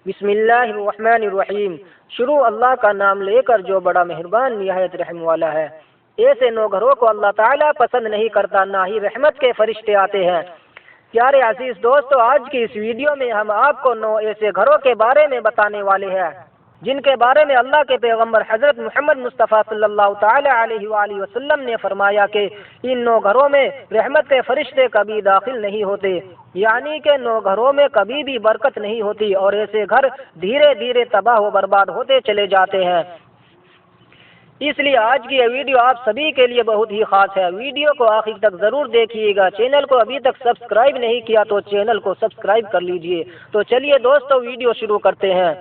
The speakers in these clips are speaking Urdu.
بسم اللہ الرحمن الرحیم۔ شروع اللہ کا نام لے کر جو بڑا مہربان نہایت رحم والا ہے۔ ایسے 9 گھروں کو اللہ تعالیٰ پسند نہیں کرتا، نہ ہی رحمت کے فرشتے آتے ہیں۔ پیارے عزیز دوستو، آج کی اس ویڈیو میں ہم آپ کو 9 ایسے گھروں کے بارے میں بتانے والے ہیں جن کے بارے میں اللہ کے پیغمبر حضرت محمد مصطفیٰ صلی اللہ تعالی علیہ وآلہ وسلم نے فرمایا کہ ان 9 گھروں میں رحمت کے فرشتے کبھی داخل نہیں ہوتے، یعنی کہ 9 گھروں میں کبھی بھی برکت نہیں ہوتی اور ایسے گھر دھیرے دھیرے تباہ و برباد ہوتے چلے جاتے ہیں۔ اس لیے آج کی یہ ویڈیو آپ سبھی کے لیے بہت ہی خاص ہے۔ ویڈیو کو آخر تک ضرور دیکھیے گا۔ چینل کو ابھی تک سبسکرائب نہیں کیا تو چینل کو سبسکرائب کر لیجئے۔ تو چلیے دوستو ویڈیو شروع کرتے ہیں۔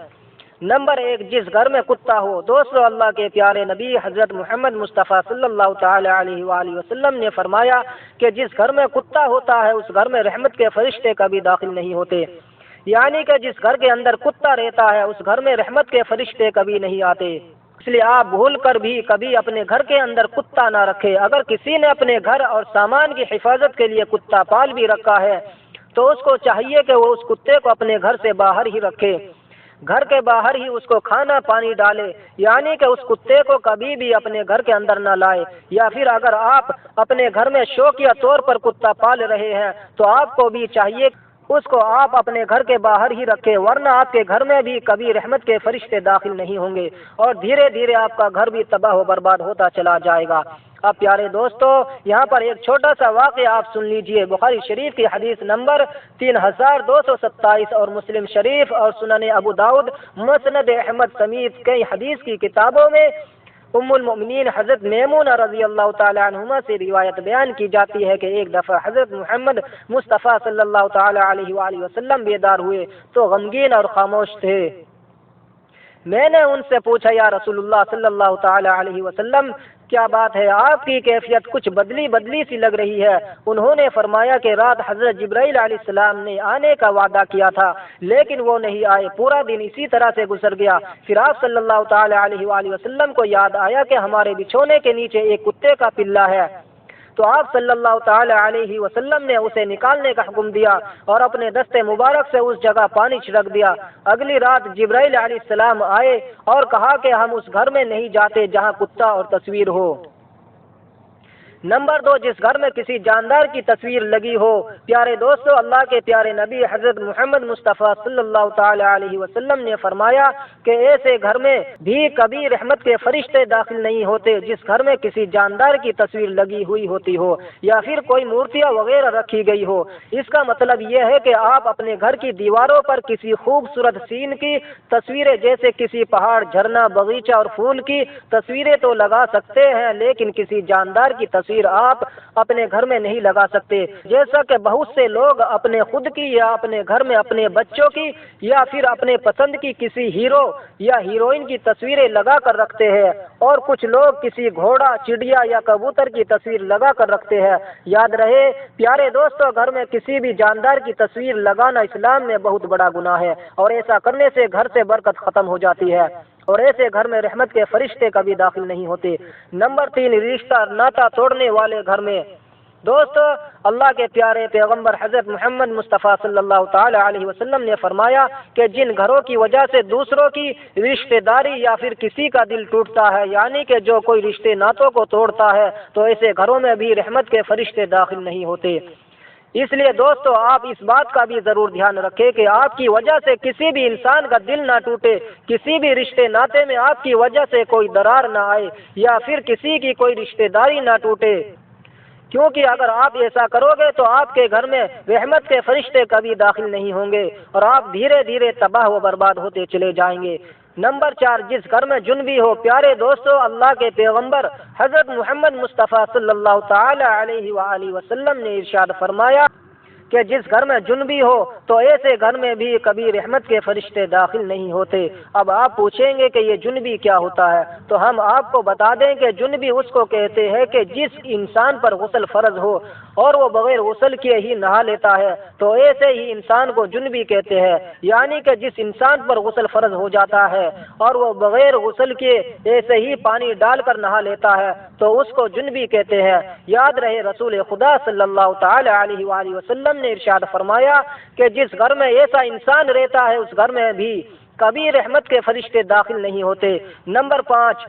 نمبر 1، جس گھر میں کتا ہو۔ دوستو، اللہ کے پیارے نبی حضرت محمد مصطفیٰ صلی اللہ تعالی علیہ وآلہ وسلم نے فرمایا کہ جس گھر میں کتا ہوتا ہے اس گھر میں رحمت کے فرشتے کبھی داخل نہیں ہوتے، یعنی کہ جس گھر کے اندر کتا رہتا ہے اس گھر میں رحمت کے فرشتے کبھی نہیں آتے۔ اس لیے آپ بھول کر بھی کبھی اپنے گھر کے اندر کتا نہ رکھے۔ اگر کسی نے اپنے گھر اور سامان کی حفاظت کے لیے کتا پال بھی رکھا ہے تو اس کو چاہیے کہ وہ اس کتے کو اپنے گھر سے باہر ہی رکھے، گھر کے باہر ہی اس کو کھانا پانی ڈالے، یعنی کہ اس کتے کو کبھی بھی اپنے گھر کے اندر نہ لائے۔ یا پھر اگر آپ اپنے گھر میں شوقیہ طور پر کتا پال رہے ہیں تو آپ کو بھی چاہیے اس کو آپ اپنے گھر کے باہر ہی رکھیں، ورنہ آپ کے گھر میں بھی کبھی رحمت کے فرشتے داخل نہیں ہوں گے اور دھیرے دھیرے آپ کا گھر بھی تباہ و برباد ہوتا چلا جائے گا۔ اب پیارے دوستو، یہاں پر ایک چھوٹا سا واقعہ آپ سن لیجئے۔ بخاری شریف کی حدیث نمبر 3227 اور مسلم شریف اور سنن ابو داؤد، مسند احمد سمیت کئی حدیث کی کتابوں میں ام المؤمنین حضرت میمونہ رضی اللہ تعالی عنہما سے روایت بیان کی جاتی ہے کہ ایک دفعہ حضرت محمد مصطفیٰ صلی اللہ تعالی علیہ وآلہ وسلم بیدار ہوئے تو غمگین اور خاموش تھے۔ میں نے ان سے پوچھا، یا رسول اللہ صلی اللہ تعالی علیہ وسلم، کیا بات ہے؟ آپ کی کیفیت کچھ بدلی سی لگ رہی ہے۔ انہوں نے فرمایا کہ رات حضرت جبرائیل علیہ السلام نے آنے کا وعدہ کیا تھا لیکن وہ نہیں آئے، پورا دن اسی طرح سے گزر گیا۔ پھر آپ صلی اللہ تعالی علیہ وآلہ وسلم کو یاد آیا کہ ہمارے بچھونے کے نیچے ایک کتے کا پلہ ہے، تو آپ صلی اللہ تعالی علیہ وسلم نے اسے نکالنے کا حکم دیا اور اپنے دستے مبارک سے اس جگہ پانی چھڑک دیا۔ اگلی رات جبرائیل علیہ السلام آئے اور کہا کہ ہم اس گھر میں نہیں جاتے جہاں کتا اور تصویر ہو۔ نمبر 2، جس گھر میں کسی جاندار کی تصویر لگی ہو۔ پیارے دوستو، اللہ کے پیارے نبی حضرت محمد مصطفیٰ صلی اللہ تعالی علیہ وسلم نے فرمایا کہ ایسے گھر میں بھی کبھی رحمت کے فرشتے داخل نہیں ہوتے جس گھر میں کسی جاندار کی تصویر لگی ہوئی ہوتی ہو یا پھر کوئی مورتیاں وغیرہ رکھی گئی ہو۔ اس کا مطلب یہ ہے کہ آپ اپنے گھر کی دیواروں پر کسی خوبصورت سین کی تصویریں جیسے کسی پہاڑ، جھرنا، باغیچہ اور پھول کی تصویریں تو لگا سکتے ہیں لیکن کسی جاندار کی تصویر آپ اپنے گھر میں نہیں لگا سکتے۔ جیسا کہ بہت سے لوگ اپنے خود کی یا اپنے گھر میں اپنے بچوں کی یا پھر اپنے پسند کی کسی ہیرو یا ہیروئن کی تصویریں لگا کر رکھتے ہیں اور کچھ لوگ کسی گھوڑا، چڑیا یا کبوتر کی تصویر لگا کر رکھتے ہیں۔ یاد رہے پیارے دوستو، گھر میں کسی بھی جاندار کی تصویر لگانا اسلام میں بہت بڑا گناہ ہے اور ایسا کرنے سے گھر سے برکت ختم ہو جاتی ہے اور ایسے گھر میں رحمت کے فرشتے کبھی داخل نہیں ہوتے۔ نمبر 3، رشتہ ناتا توڑنے والے گھر میں۔ دوستو، اللہ کے پیارے پیغمبر حضرت محمد مصطفیٰ صلی اللہ تعالی علیہ وسلم نے فرمایا کہ جن گھروں کی وجہ سے دوسروں کی رشتہ داری یا پھر کسی کا دل ٹوٹتا ہے، یعنی کہ جو کوئی رشتے ناتوں کو توڑتا ہے، تو ایسے گھروں میں بھی رحمت کے فرشتے داخل نہیں ہوتے۔ اس لیے دوستو، آپ اس بات کا بھی ضرور دھیان رکھیں کہ آپ کی وجہ سے کسی بھی انسان کا دل نہ ٹوٹے، کسی بھی رشتے ناتے میں آپ کی وجہ سے کوئی درار نہ آئے یا پھر کسی کی کوئی رشتہ داری نہ ٹوٹے، کیونکہ اگر آپ ایسا کرو گے تو آپ کے گھر میں رحمت کے فرشتے کبھی داخل نہیں ہوں گے اور آپ دھیرے دھیرے تباہ و برباد ہوتے چلے جائیں گے۔ نمبر 4، جس گھر میں جنبی ہو۔ پیارے دوستو، اللہ کے پیغمبر حضرت محمد مصطفیٰ صلی اللہ تعالی علیہ وآلہ وسلم نے ارشاد فرمایا کہ جس گھر میں جنبی ہو تو ایسے گھر میں بھی کبھی رحمت کے فرشتے داخل نہیں ہوتے۔ اب آپ پوچھیں گے کہ یہ جنبی کیا ہوتا ہے، تو ہم آپ کو بتا دیں کہ جنبی اس کو کہتے ہیں کہ جس انسان پر غسل فرض ہو اور وہ بغیر غسل کیے ہی نہا لیتا ہے تو ایسے ہی انسان کو جنبی کہتے ہیں، یعنی کہ جس انسان پر غسل فرض ہو جاتا ہے اور وہ بغیر غسل کیے ایسے ہی پانی ڈال کر نہا لیتا ہے تو اس کو جنبی کہتے ہیں۔ یاد رہے رسول خدا صلی اللہ تعالی علیہ وآلہ وسلم نے ارشاد فرمایا کہ جس گھر میں ایسا انسان رہتا ہے اس گھر میں بھی کبھی رحمت کے فرشتے داخل نہیں ہوتے۔ نمبر 5،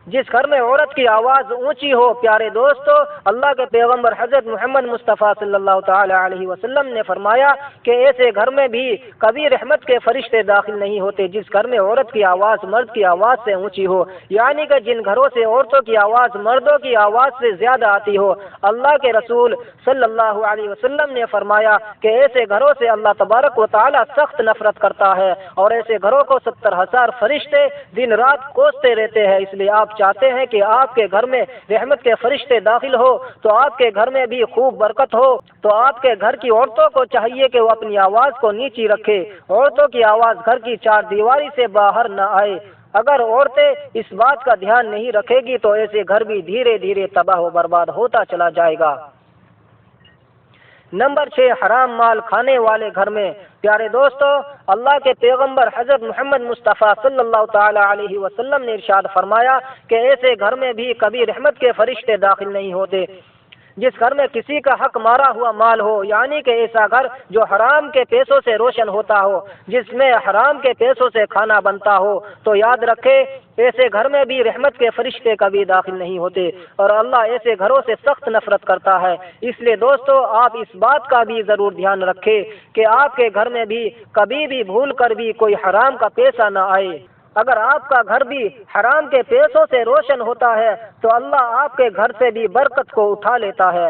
جس گھر میں عورت کی آواز اونچی ہو۔ پیارے دوستو، اللہ کے پیغمبر حضرت محمد مصطفیٰ صلی اللہ تعالی علیہ وسلم نے فرمایا کہ ایسے گھر میں بھی کبھی رحمت کے فرشتے داخل نہیں ہوتے جس گھر میں عورت کی آواز مرد کی آواز سے اونچی ہو، یعنی کہ جن گھروں سے عورتوں کی آواز مردوں کی آواز سے زیادہ آتی ہو۔ اللہ کے رسول صلی اللہ علیہ وسلم نے فرمایا کہ ایسے گھروں سے اللہ تبارک و تعالی سخت نفرت کرتا ہے، اور ایسے گھروں کو 70,000 فرشتے دن رات کوستے رہتے ہیں۔ اس لیے آپ چاہتے ہیں کہ آپ کے گھر میں رحمت کے فرشتے داخل ہو تو آپ کے گھر میں بھی خوب برکت ہو، تو آپ کے گھر کی عورتوں کو چاہیے کہ وہ اپنی آواز کو نیچی رکھے، عورتوں کی آواز گھر کی چار دیواری سے باہر نہ آئے۔ اگر عورتیں اس بات کا دھیان نہیں رکھے گی تو ایسے گھر بھی دھیرے دھیرے تباہ و برباد ہوتا چلا جائے گا۔ نمبر 6، حرام مال کھانے والے گھر میں۔ پیارے دوستو، اللہ کے پیغمبر حضرت محمد مصطفیٰ صلی اللہ تعالی علیہ وسلم نے ارشاد فرمایا کہ ایسے گھر میں بھی کبھی رحمت کے فرشتے داخل نہیں ہوتے جس گھر میں کسی کا حق مارا ہوا مال ہو، یعنی کہ ایسا گھر جو حرام کے پیسوں سے روشن ہوتا ہو، جس میں حرام کے پیسوں سے کھانا بنتا ہو، تو یاد رکھے ایسے گھر میں بھی رحمت کے فرشتے کبھی داخل نہیں ہوتے، اور اللہ ایسے گھروں سے سخت نفرت کرتا ہے۔ اس لیے دوستو، آپ اس بات کا بھی ضرور دھیان رکھیں کہ آپ کے گھر میں بھی کبھی بھی بھول کر بھی کوئی حرام کا پیسہ نہ آئے۔ اگر آپ کا گھر بھی حرام کے پیسوں سے روشن ہوتا ہے تو اللہ آپ کے گھر سے بھی برکت کو اٹھا لیتا ہے۔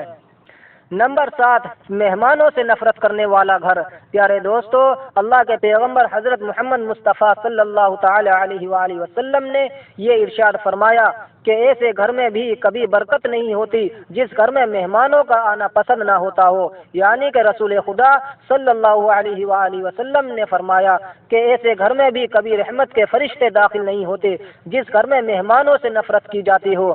نمبر 7، مہمانوں سے نفرت کرنے والا گھر۔ پیارے دوستو، اللہ کے پیغمبر حضرت محمد مصطفیٰ صلی اللہ تعالی علیہ وآلہ وسلم نے یہ ارشاد فرمایا کہ ایسے گھر میں بھی کبھی برکت نہیں ہوتی جس گھر میں مہمانوں کا آنا پسند نہ ہوتا ہو، یعنی کہ رسول خدا صلی اللہ علیہ وآلہ وسلم نے فرمایا کہ ایسے گھر میں بھی کبھی رحمت کے فرشتے داخل نہیں ہوتے جس گھر میں مہمانوں سے نفرت کی جاتی ہو۔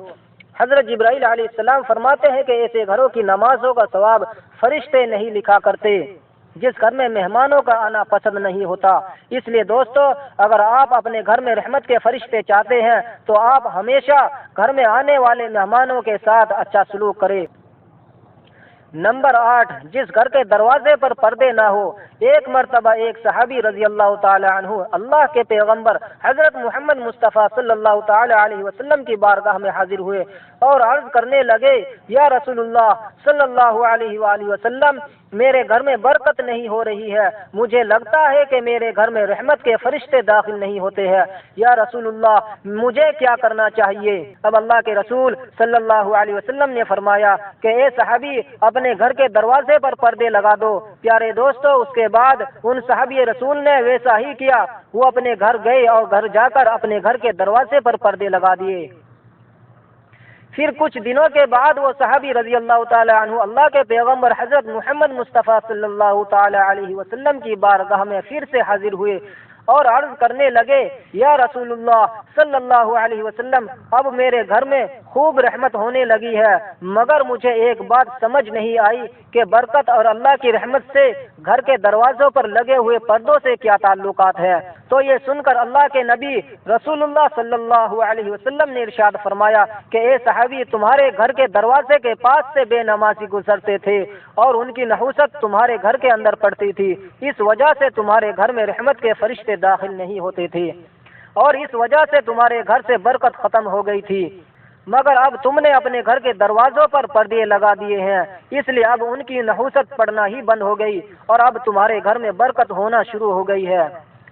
حضرت جبرائیل علیہ السلام فرماتے ہیں کہ ایسے گھروں کی نمازوں کا ثواب فرشتے نہیں لکھا کرتے جس گھر میں مہمانوں کا آنا پسند نہیں ہوتا۔ اس لیے دوستو، اگر آپ اپنے گھر میں رحمت کے فرشتے چاہتے ہیں تو آپ ہمیشہ گھر میں آنے والے مہمانوں کے ساتھ اچھا سلوک کریں۔ نمبر 8، جس گھر کے دروازے پر پردے نہ ہو۔ ایک مرتبہ ایک صحابی رضی اللہ تعالی عنہ اللہ کے پیغمبر حضرت محمد مصطفیٰ صلی اللہ تعالی علیہ وسلم کی بارگاہ میں حاضر ہوئے اور عرض کرنے لگے، یا رسول اللہ صلی اللہ علیہ وآلہ وسلم، میرے گھر میں برکت نہیں ہو رہی ہے، مجھے لگتا ہے کہ میرے گھر میں رحمت کے فرشتے داخل نہیں ہوتے ہیں، یا رسول اللہ مجھے کیا کرنا چاہیے؟ اب اللہ کے رسول صلی اللہ علیہ وسلم نے فرمایا کہ اے صحابی، اپنے گھر کے دروازے پر پردے لگا دو۔ پیارے دوستو، اس کے بعد ان صحابی رسول نے ویسا ہی کیا، وہ اپنے گھر گئے اور گھر جا کر اپنے گھر کے دروازے پر پردے لگا دیے۔ پھر کچھ دنوں کے بعد وہ صحابی رضی اللہ تعالی عنہ اللہ کے پیغمبر حضرت محمد مصطفیٰ صلی اللہ تعالی علیہ وسلم کی بارگاہ میں پھر سے حاضر ہوئے اور عرض کرنے لگے، یا رسول اللہ صلی اللہ علیہ وسلم، اب میرے گھر میں خوب رحمت ہونے لگی ہے، مگر مجھے ایک بات سمجھ نہیں آئی کہ برکت اور اللہ کی رحمت سے گھر کے دروازوں پر لگے ہوئے پردوں سے کیا تعلقات ہے؟ تو یہ سن کر اللہ کے نبی رسول اللہ صلی اللہ علیہ وسلم نے ارشاد فرمایا کہ اے صحابی، تمہارے گھر کے دروازے کے پاس سے بے نمازی گزرتے تھے اور ان کی نحوست تمہارے گھر کے اندر پڑتی تھی، اس وجہ سے تمہارے گھر میں رحمت کے فرشتے داخل نہیں ہوتے تھے اور اس وجہ سے تمہارے گھر سے برکت ختم ہو گئی تھی، مگر اب تم نے اپنے گھر کے دروازوں پر پردے لگا دیے ہیں، اس لیے اب ان کی نحوست پڑنا ہی بند ہو گئی اور اب تمہارے گھر میں برکت ہونا شروع ہو گئی ہے۔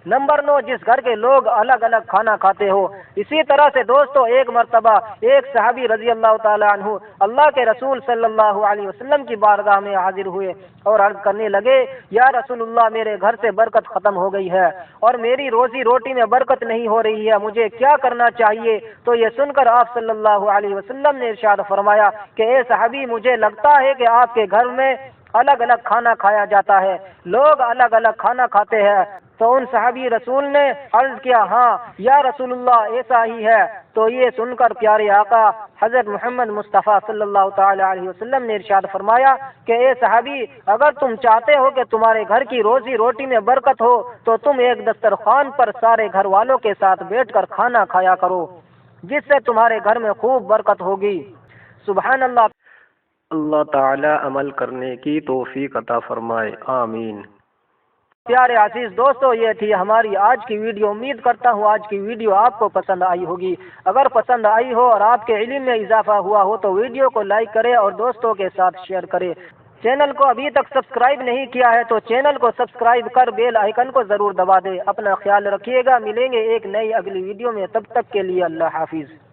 نمبر 9، جس گھر کے لوگ الگ الگ کھانا کھاتے ہو۔ اسی طرح سے دوستو، ایک مرتبہ ایک صحابی رضی اللہ تعالی عنہ اللہ کے رسول صلی اللہ علیہ وسلم کی بارگاہ میں حاضر ہوئے اور عرض کرنے لگے، یا رسول اللہ، میرے گھر سے برکت ختم ہو گئی ہے اور میری روزی روٹی میں برکت نہیں ہو رہی ہے، مجھے کیا کرنا چاہیے؟ تو یہ سن کر آپ صلی اللہ علیہ وسلم نے ارشاد فرمایا کہ اے صحابی، مجھے لگتا ہے کہ آپ کے گھر میں الگ الگ کھانا کھایا جاتا ہے، لوگ الگ الگ کھانا کھاتے ہیں، تو ان صحابی رسول نے عرض کیا ہاں یا رسول اللہ ایسا ہی ہے۔ تو یہ سن کر پیارے آقا حضرت محمد مصطفیٰ صلی اللہ تعالی علیہ وسلم نے ارشاد فرمایا کہ اے صحابی، اگر تم چاہتے ہو کہ تمہارے گھر کی روزی روٹی میں برکت ہو تو تم ایک دسترخوان پر سارے گھر والوں کے ساتھ بیٹھ کر کھانا کھایا کرو، جس سے تمہارے گھر میں خوب برکت ہوگی۔ سبحان اللہ۔ اللہ تعالی عمل کرنے کی توفیق عطا فرمائے، آمین۔ پیارے عزیز دوستو، یہ تھی ہماری آج کی ویڈیو۔ امید کرتا ہوں آج کی ویڈیو آپ کو پسند آئی ہوگی۔ اگر پسند آئی ہو اور آپ کے علم میں اضافہ ہوا ہو تو ویڈیو کو لائک کریں اور دوستوں کے ساتھ شیئر کریں۔ چینل کو ابھی تک سبسکرائب نہیں کیا ہے تو چینل کو سبسکرائب کر بیل آئیکن کو ضرور دبا دیں۔ اپنا خیال رکھیے گا، ملیں گے ایک نئی اگلی ویڈیو میں، تب تک کے لیے اللہ حافظ۔